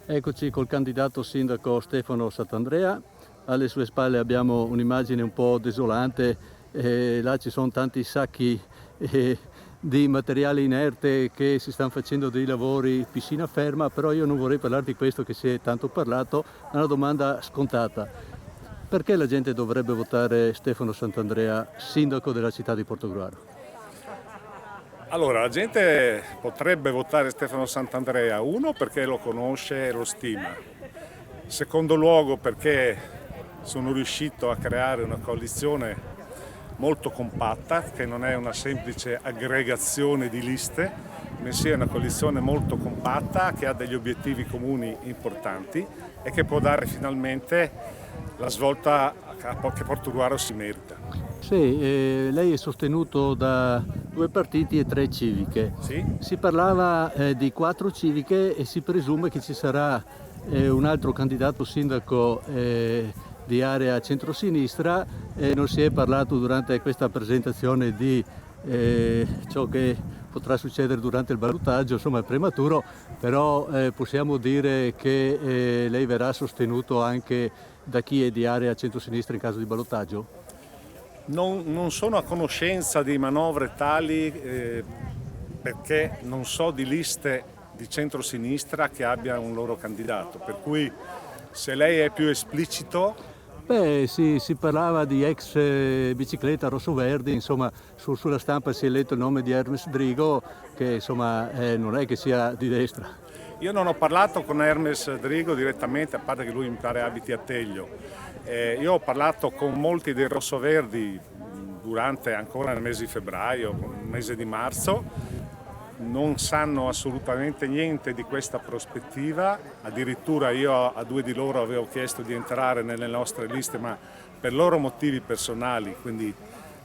Eccoci col candidato sindaco Stefano Sant'Andrea. Alle sue spalle abbiamo un'immagine un po' desolante, là ci sono tanti sacchi di materiale inerte che si stanno facendo dei lavori, piscina ferma, però io non vorrei parlare di questo che si è tanto parlato. È una domanda scontata: perché la gente dovrebbe votare Stefano Sant'Andrea sindaco della città di Portogruaro? Allora, la gente potrebbe votare Stefano Sant'Andrea, uno perché lo conosce e lo stima, in secondo luogo perché sono riuscito a creare una coalizione molto compatta, che non è una semplice aggregazione di liste, bensì è una coalizione molto compatta che ha degli obiettivi comuni importanti e che può dare finalmente la svolta che Portogruaro si merita. Sì, lei è sostenuto da 2 partiti e 3 civiche. Sì? Si parlava di 4 civiche e si presume che ci sarà un altro candidato sindaco di area centrosinistra. Non si è parlato durante questa presentazione di ciò che potrà succedere durante il ballottaggio, insomma è prematuro, però possiamo dire che lei verrà sostenuto anche da chi è di area centrosinistra in caso di ballottaggio? Non sono a conoscenza di manovre tali perché non so di liste di centrosinistra che abbia un loro candidato, per cui se lei è più esplicito. Beh, si parlava di ex bicicletta rosso-verdi, insomma sulla stampa si è letto il nome di Hermes Drigo, che insomma non è che sia di destra. Io non ho parlato con Hermes Drigo direttamente, a parte che lui mi pare abiti a Teglio. Io ho parlato con molti dei rossoverdi durante ancora nel mese di febbraio, nel mese di marzo. Non sanno assolutamente niente di questa prospettiva, addirittura io a 2 di loro avevo chiesto di entrare nelle nostre liste, ma per loro motivi personali, quindi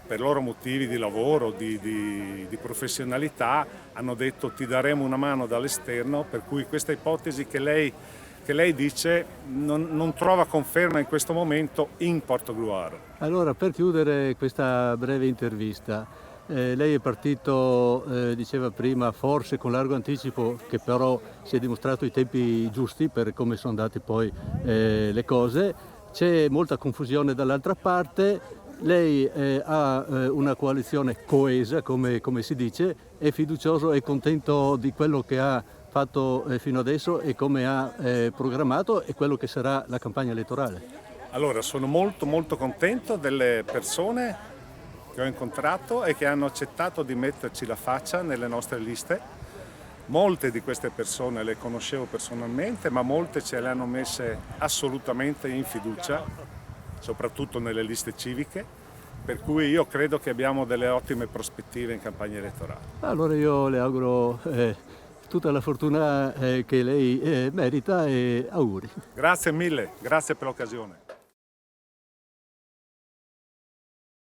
per loro motivi di lavoro, di professionalità, hanno detto ti daremo una mano dall'esterno, per cui questa ipotesi che lei dice non trova conferma in questo momento in Portogruaro. Allora, per chiudere questa breve intervista, lei è partito, diceva prima, forse con largo anticipo, che però si è dimostrato i tempi giusti per come sono andate poi le cose. C'è molta confusione dall'altra parte, lei ha una coalizione coesa, come si dice, è fiducioso e contento di quello che ha fatto fino adesso e come ha programmato e quello che sarà la campagna elettorale. Allora, sono molto contento delle persone che ho incontrato e che hanno accettato di metterci la faccia nelle nostre liste. Molte di queste persone le conoscevo personalmente, ma molte ce le hanno messe assolutamente in fiducia, soprattutto nelle liste civiche, per cui io credo che abbiamo delle ottime prospettive in campagna elettorale. Allora io le auguro tutta la fortuna che lei merita e auguri. Grazie mille, grazie per l'occasione.